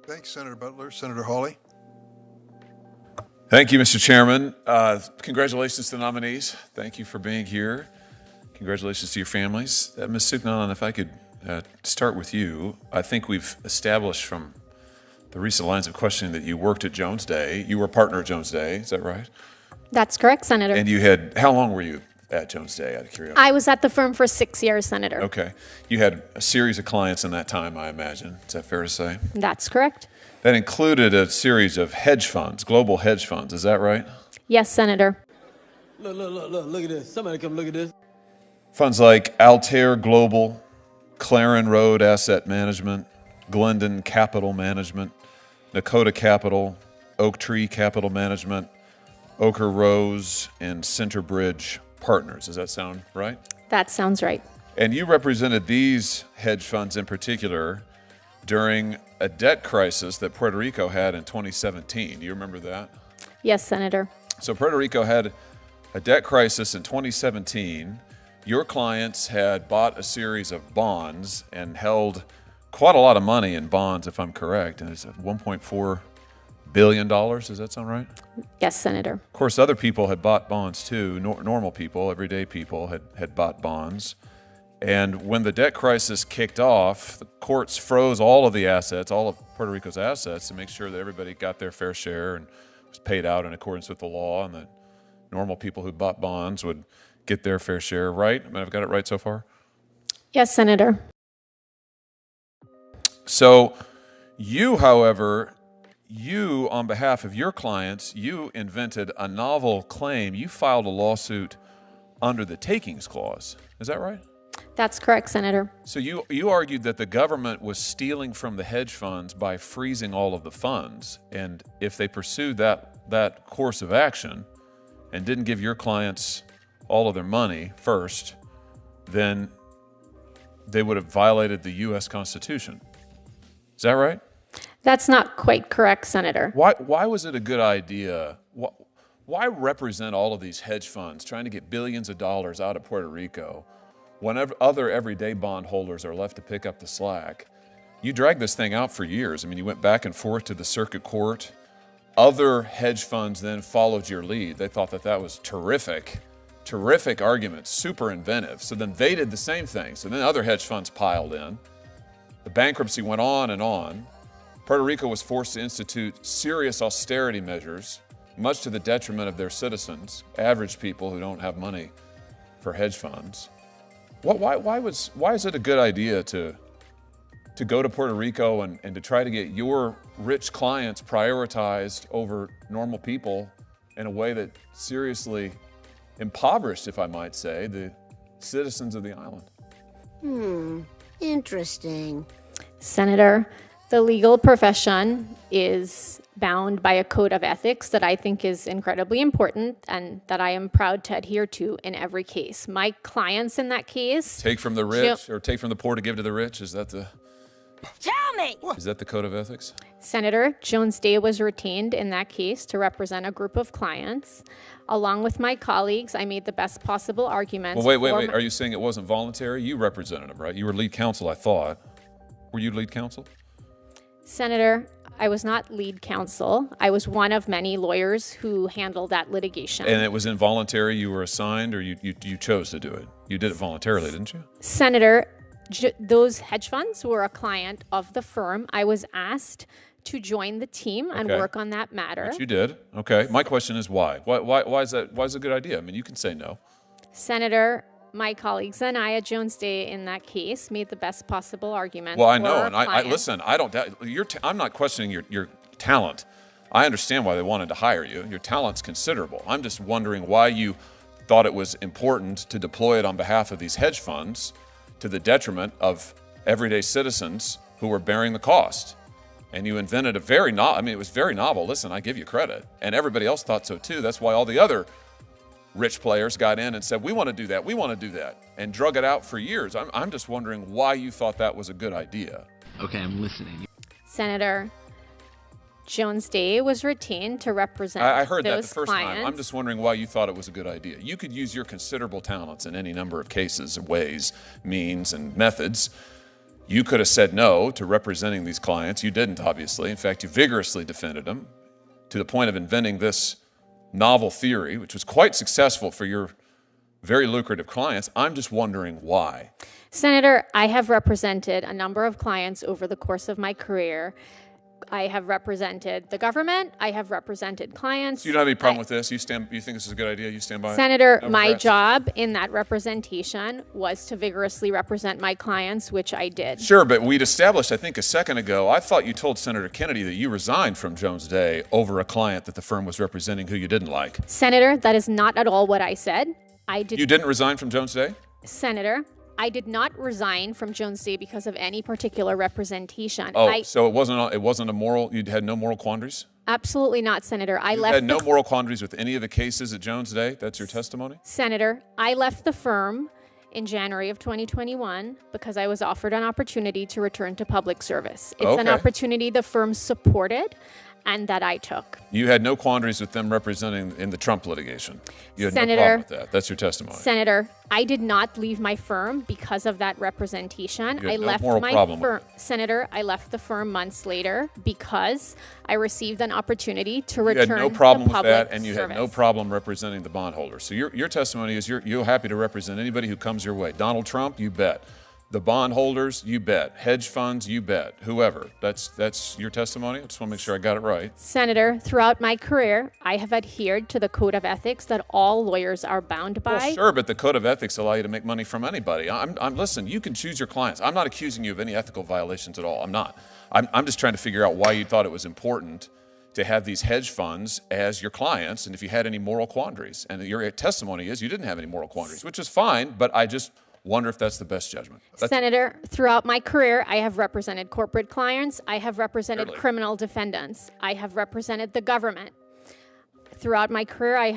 Thanks, Senator Butler. Senator Hawley. Thank you, Mr. Chairman. Congratulations to the nominees. Thank you for being here. Congratulations to your families. Ms. Suknan, if I could start with you. I think we've established from the recent lines of questioning that you worked at Jones Day. You were a partner at Jones Day, is that right? That's correct, Senator. And you had, how long were you at Jones Day, out of curiosity? I was at the firm for 6 years, Senator. Okay. You had a series of clients in that time, I imagine. Is that fair to say? That's correct. That included a series of hedge funds, global hedge funds. Is that right? Yes, Senator. Look at this. Somebody come look at this. Funds like Altair Global, Claren Road Asset Management, Glendon Capital Management, Nakota Capital, Oak Tree Capital Management, Ochre Rose, and Centerbridge Partners. Does that sound right? That sounds right. And you represented these hedge funds in particular during a debt crisis that Puerto Rico had in 2017. Do you remember that? Yes, Senator. So Puerto Rico had a debt crisis in 2017. Your clients had bought a series of bonds and held quite a lot of money in bonds, if I'm correct. And it's $1.4 billion. Does that sound right? Yes, Senator. Of course, other people had bought bonds too. Normal people, everyday people had bought bonds. And when the debt crisis kicked off, the courts froze all of the assets, all of Puerto Rico's assets, to make sure that everybody got their fair share and was paid out in accordance with the law, and that normal people who bought bonds would get their fair share, right? I mean, I've got it right so far? Yes, Senator. So you, however, you, on behalf of your clients, you invented a novel claim. You filed a lawsuit under the takings clause. Is that right? That's correct, Senator. So you argued that the government was stealing from the hedge funds by freezing all of the funds. And if they pursued that course of action and didn't give your clients all of their money first, then they would have violated the U.S. Constitution. Is that right? That's not quite correct, Senator. Why was it a good idea? Why represent all of these hedge funds trying to get billions of dollars out of Puerto Rico when other everyday bondholders are left to pick up the slack? You dragged this thing out for years. I mean, you went back and forth to the circuit court. Other hedge funds then followed your lead. They thought that was terrific arguments, super inventive. So then they did the same thing. So then other hedge funds piled in. The bankruptcy went on and on. Puerto Rico was forced to institute serious austerity measures, much to the detriment of their citizens, average people who don't have money for hedge funds. Why is it a good idea to go to Puerto Rico and to try to get your rich clients prioritized over normal people in a way that seriously impoverished, if I might say, the citizens of the island? Interesting. Senator, the legal profession is bound by a code of ethics that I think is incredibly important and that I am proud to adhere to in every case. My clients in that case... Take from the rich or take from the poor to give to the rich? Is that the... Tell me! Is that the code of ethics? Senator, Jones Day was retained in that case to represent a group of clients. Along with my colleagues, I made the best possible arguments. Well, wait. Are you saying it wasn't voluntary? You represented them, right? You were lead counsel, I thought. Were you lead counsel? Senator, I was not lead counsel. I was one of many lawyers who handled that litigation. And it was involuntary? You were assigned, or you chose to do it? You did it voluntarily, didn't you? Senator, those hedge funds were a client of the firm. I was asked to join the team and work on that matter. But you did. Okay. My question is why? Why is that? Why is it a good idea? I mean, you can say no. Senator, my colleagues and I at Jones Day in that case made the best possible argument. Well, I know, and I listen. I don't doubt I'm not questioning your talent. I understand why they wanted to hire you. Your talent's considerable. I'm just wondering why you thought it was important to deploy it on behalf of these hedge funds to the detriment of everyday citizens who were bearing the cost. And you invented it was very novel. Listen, I give you credit. And everybody else thought so too. That's why all the other rich players got in and said, we want to do that, and drug it out for years. I'm just wondering why you thought that was a good idea. Okay, I'm listening. Senator, Jones Day was retained to represent I heard that the first clients. time. I'm just wondering why you thought it was a good idea. You could use your considerable talents in any number of cases, ways, means, and methods. You could have said no to representing these clients. You didn't, obviously. In fact, you vigorously defended them to the point of inventing this novel theory, which was quite successful for your very lucrative clients. I'm just wondering why. Senator, I have represented a number of clients over the course of my career. I have represented the government. I have represented clients. So you don't have any problem with this? You think this is a good idea? You stand by it? Senator, No my regrets? job in that representation was to vigorously represent my clients, which I did. Sure, but we'd established, I think, a second ago, I thought you told Senator Kennedy that you resigned from Jones Day over a client that the firm was representing who you didn't like. Senator, that is not at all what I said. You didn't resign from Jones Day? Senator, I did not resign from Jones Day because of any particular representation. Oh, so it wasn't a moral, you had no moral quandaries? Absolutely not, Senator. You had no moral quandaries with any of the cases at Jones Day? That's your testimony? Senator, I left the firm in January of 2021 because I was offered an opportunity to return to public service. It's an opportunity the firm supported and that I took. You had no quandaries with them representing in the Trump litigation. You had Senator, no problem with that. That's your testimony. Senator, I did not leave my firm because of that representation. You had I no left moral my problem with firm. Senator, I left the firm months later because I received an opportunity to You return had no problem to with public that, and you service. had no problem representing the bondholders. So your testimony is you're happy to represent anybody who comes your way. Donald Trump, you bet. The bondholders, you bet. Hedge funds, you bet. Whoever. That's your testimony? I just want to make sure I got it right. Senator, throughout my career, I have adhered to the code of ethics that all lawyers are bound by. Well, sure, but the code of ethics allow you to make money from anybody. Listen, you can choose your clients. I'm not accusing you of any ethical violations at all. I'm not. I'm just trying to figure out why you thought it was important to have these hedge funds as your clients, and if you had any moral quandaries. And your testimony is you didn't have any moral quandaries, which is fine, but I just wonder if that's the best judgment. Senator, throughout my career, I have represented corporate clients. I have represented Clearly. criminal defendants. I have represented the government. Throughout my career, I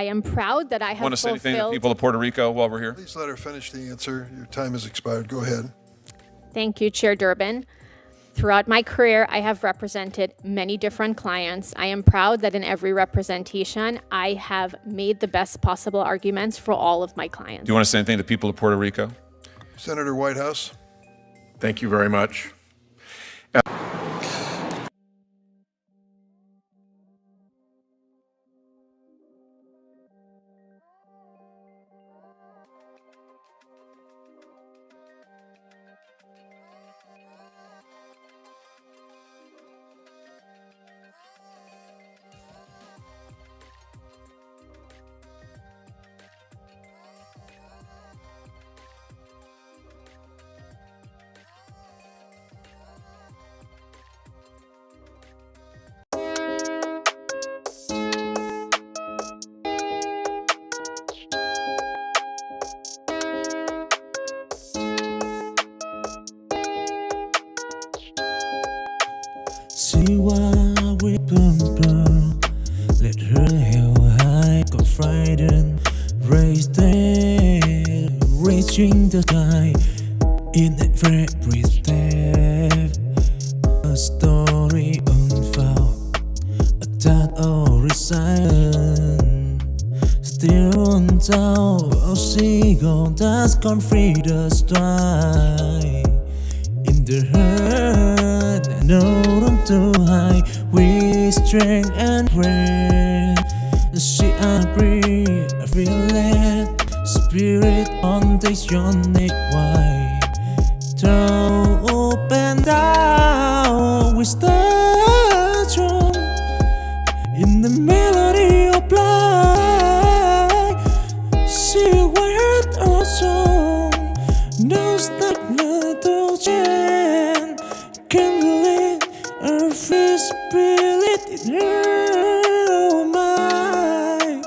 am proud that I have Want to say anything to the fulfilled. people of Puerto Rico while we're here? Please let her finish the answer. Your time has expired. Go ahead. Thank you, Chair Durbin. Throughout my career, I have represented many different clients. I am proud that in every representation, I have made the best possible arguments for all of my clients. Do you want to say anything to the people of Puerto Rico? Senator Whitehouse. Thank you very much. See why we boom. Let her hell high, got frightened. Raise there, reaching the sky. In every step, a story unfold. A that horizon. Still on top, a seagull that's gone free to strike. In the hurt, and not too high, with strength and grace. See, I breathe, I feel it. Spirit on this unique way. Throw open down with the drum in the melody of life. See word or song, no stagnant to change. Can believe our free spirit in her mind.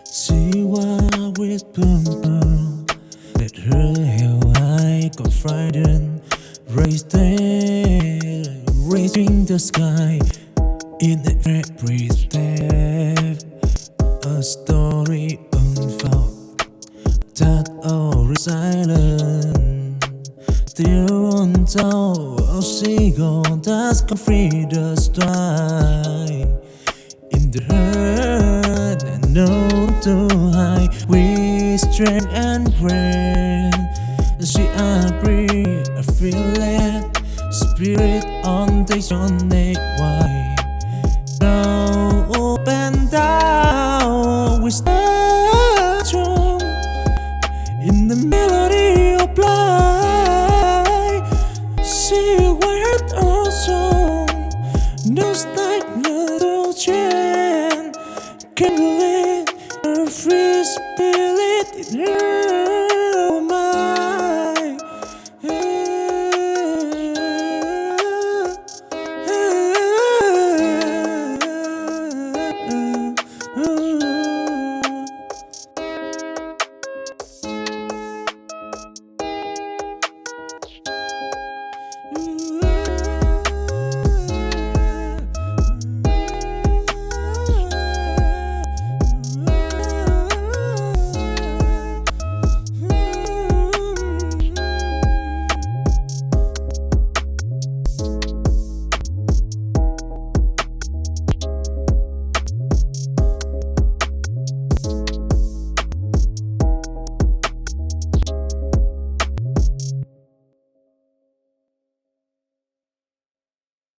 See why with boom. Let her hell high, got frightened. Raise there, reaching the sky. In every step, a story unfold. That all is silent. a seagull that's can free the sky in the hurt and no to hide with strength and brain. See I breathe, I feel it, spirit on the